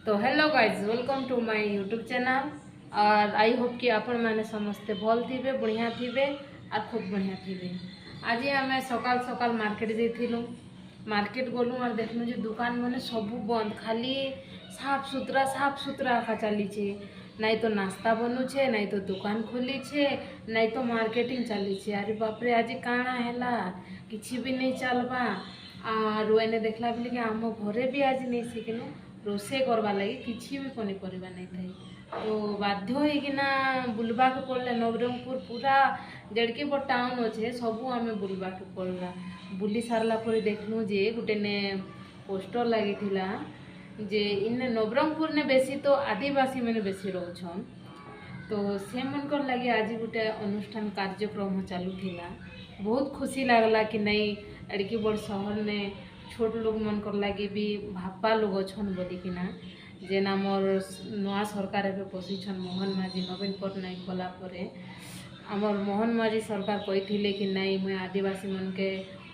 तो hello guys, welcome to my YouTube channel. और I hope कि आपण मैंने समस्ते भल थे, बढ़िया थे और खूब बढ़िया थे। आज आम सकाल सकाल मार्केट जाइलु। मार्केट गलु और देखलु जो दुकान मैंने सबू बंद, खाली साफ सुथरा आखा चलीचे। नाई तो नाश्ता बनुचे, नाई तो दुकान खोलीचे, नाई तो मार्केटिंग चलीचे। अरे बापरे, आज काଣା है किसी भी नहीं चलवा। आर एने देखला बेले कि आम घरे भी आज नहीं शिखलु रोसे करवा लगी किसी भी पनीपरिया नहीं थी। तो बाध्य होना बुलवा के पड़े नवरंगपुर पूरा जड़के बड़ टाउन अच्छे सबू आम बुलवा के पड़ा। बुली सारा पर देखलु जे गोटे ने पोस्टर लगी जे इन नवरंगपुर ने बेसी तो आदिवासी मैंने बेसी रोचन। तो से मनकर लगे आज गोटे अनुष्ठान कार्यक्रम चालू थिला। बहुत खुशी लगला कि नहीं एड़की बड़ शहर ने छोट लोग मनकर लगे भी भापा लोग अच्छन बोलिकिना जेना मोर नवा सरकार एवं पशिछन मोहन माझी नवीन पट्टनायक गलापर आमर मोहन माझी सरकार कही कि नहीं मुझे आदिवासी मन के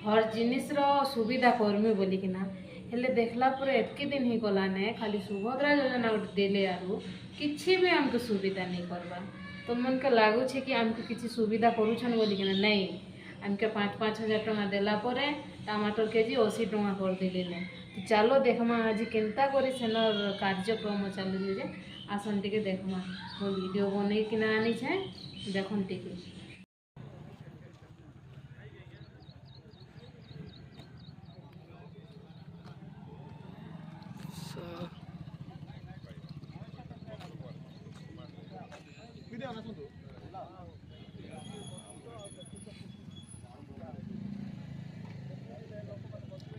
हर जिनिसर सुविधा करमी बोलिकिना। हेले देखला पर एतके दिन ही गला ने खाली सुभद्रा योजना गोटे देले आरु किछि भी आमको सुविधा नहीं करवा। तो मन के लगुचे कि आमको किसी सुविधा करूछन बोलिकिना नहीं आमके 5-5 हजार टଙ୍କା देला परे टमाटर केजी 80 टଙ୍କା कर देले ने। तो चलो देखमा आज केनता करी सेनर कार्यक्रम चालू जे आसन टिके देखमा। मो वीडियो बनै किना आनी छे देखन टिके।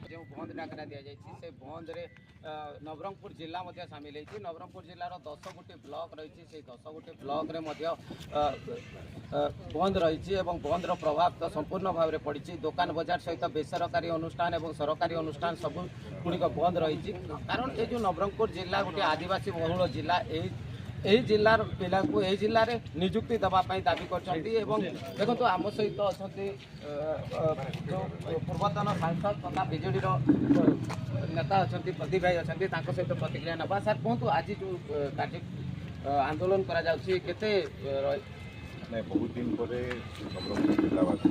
जो बंद डाकरा दि जाए बंद रे नवरंगपुर जिला सामिल है। नवरंगपुर जिलार 10 गोटी ब्लॉक रही से 10 गोटी ब्लॉक रे बंद रही बंद प्रभाव तो संपूर्ण भाव में पड़ी। दुकान बजार सहित बेसरकारी अनुष्ठान और सरकारी अनुष्ठान सब गुड़िक बंद रही। कारण ये जो नवरंगपुर जिला गोटे आदिवासी बहुल जिला यही जिलार पिला को यही जिले में निजुक्ति देवाई दाबी कर देखो आम सहित अच्छा जो पूर्वतन सांसद तथा बीजेडी नेता अच्छा प्रदीप भाई अच्छा सहित प्रतिक्रिया ना। सर कहतु आज जो कार्य आंदोलन करा केते नहीं बहुत दिन पर नवरंगपुर जिलावासी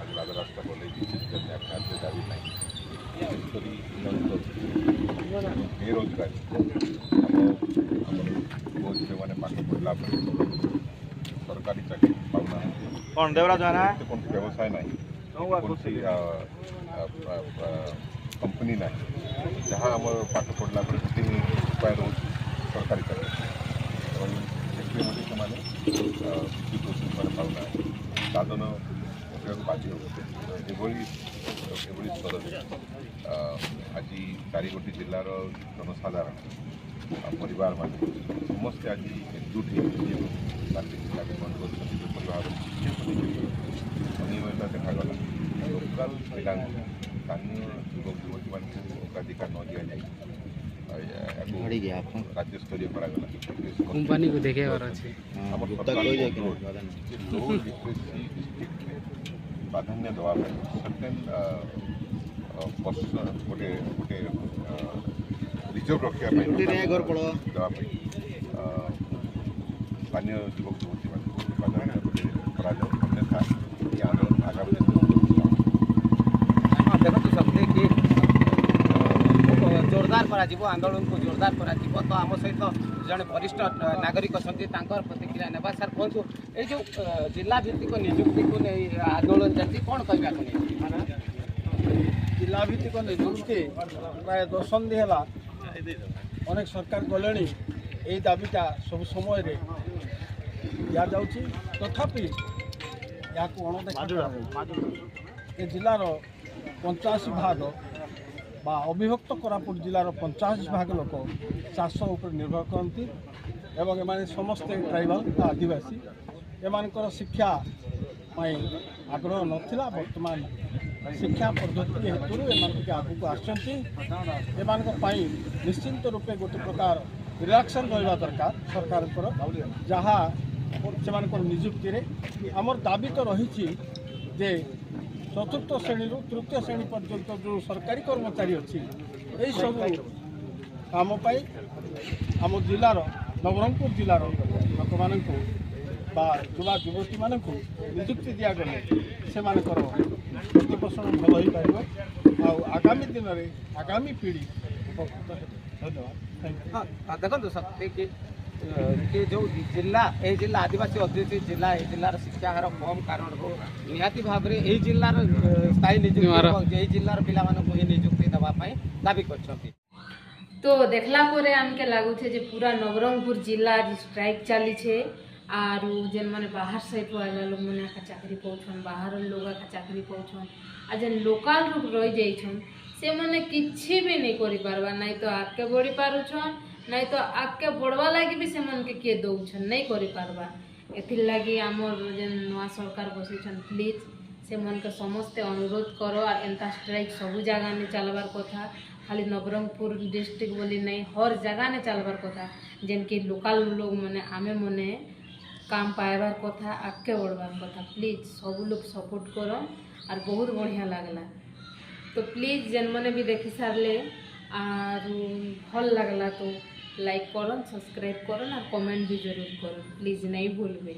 आज राजरास्ता बोले खाद्य दाबी नहीं बेरोजगारी बहुत से मैंने पाठ पढ़ला सरकारी चाकरी पाऊना कौन देवराज कौन व्यवसाय नहीं कौन सी कंपनी ना जहाँ आम पाठ पढ़ला गोटे उपाय रोज सरकारी चाकरी और से पाऊना साधन बाजी होली स्तर आज 4 गोटी जिलार जनसाधारण परिवार मान समस्ते आज एकजुट बंद कर अनियमित देखागला लोकाल पिला स्थानीय युवक युवती मान अग्राधिकार न दि जाए राज्य स्तरीय कंपनी को देखे प्राधान्य देवा सर्टेन पर्सन गोटे गोटे रिजर्व रखा देवाई स्थानीय युवक युवती प्राधान्य अन्यथा ये आंदोलन आगामी देखो सकते कि जोरदार करा आंदोलन को जोरदार करा। तो आम सहित जड़े वरिष्ठ नागरिक अच्छा प्रतिक्रिया ना। सर कहतु ये जो जिला भित्तिक निजुक्ति को नहीं आंदोलन चलती कौन कहना जिला भित्तिक निजुक्ति प्राय दशंधि है अनेक सरकार गले यही दाबीटा सब समय दि जाऊँगी तथापि या जिलार 85 भाग बा अविभक्त कोरापुट जिलार 85 भाग लोक चाष उपर निर्भर करती एवं एम समस्ते ट्राइबल आदिवासी एम शिक्षा आग्रह नाला बर्तमान शिक्षा पद्धति हेतु एम आगू आसमानी निश्चिंत रूपे गोटे प्रकार रिलैक्शन रहा दरकार सरकार जहाँ से निजुक्ति आमर दाबी तो रही जे चतुर्थ श्रेणी तृतीय श्रेणी पर्यंत जो सरकारी कर्मचारी अच्छी यही सब काम आम जिलार नवरंगपुर जिलार लोक मानू बा युवा युवती मानक निजुक्ति दिगले से प्रतिपोषण भल हो पार आगामी दिन में आगामी पीढ़ी उपकृत है। धन्यवाद। Thank you. हाँ देखो सत्य कि जो जिला ए जिला आदिवासी अध्युषित जिला ए जिलार शिक्षा हार कम कारण हो निहाती भाव में यही जिलार स्थायी निजुक्ति जिलार पिला ही निजुक्ति देवाई दाबी कर। तो देखला परे आमके लागुचे जे पूरा नवरंगपुर जिला आज स्ट्राइक चली छे आर जेन माने बाहर साइड वाला लोग माने का चाकरी पाउछन बाहर लोग का चाकरी पाउछन आ जेन लोकल लोग रह जाइछन से माने किछि भी नहीं करि पारबा नहीं तो आगे बढ़ी पारुछन नहीं तो आगे बढ़वा लगी भी से मन के किए दउछन नहीं करि पारबा एथिर लगी हमर जेन नवा सरकार बसिछन प्लीज से मन के समस्त अनुरोध करो और एंता स्ट्राइक सब जगह ने चलबार कथा खाली नवरंगपुर डिस्ट्रिक्ट बोली नहीं हर जगह ने चलबार कथा जेन कि लोकल लोग माने आमे मने काम पाइबार कथा आगे बढ़वार कथा प्लीज सब लोग सपोर्ट करो और बहुत बढ़िया लगला। तो प्लीज जेन मैंने भी देखी सारे और भल लगला तो लाइक करन सब्सक्राइब करन और कमेंट भी जरूर करन प्लीज नहीं भूलबे।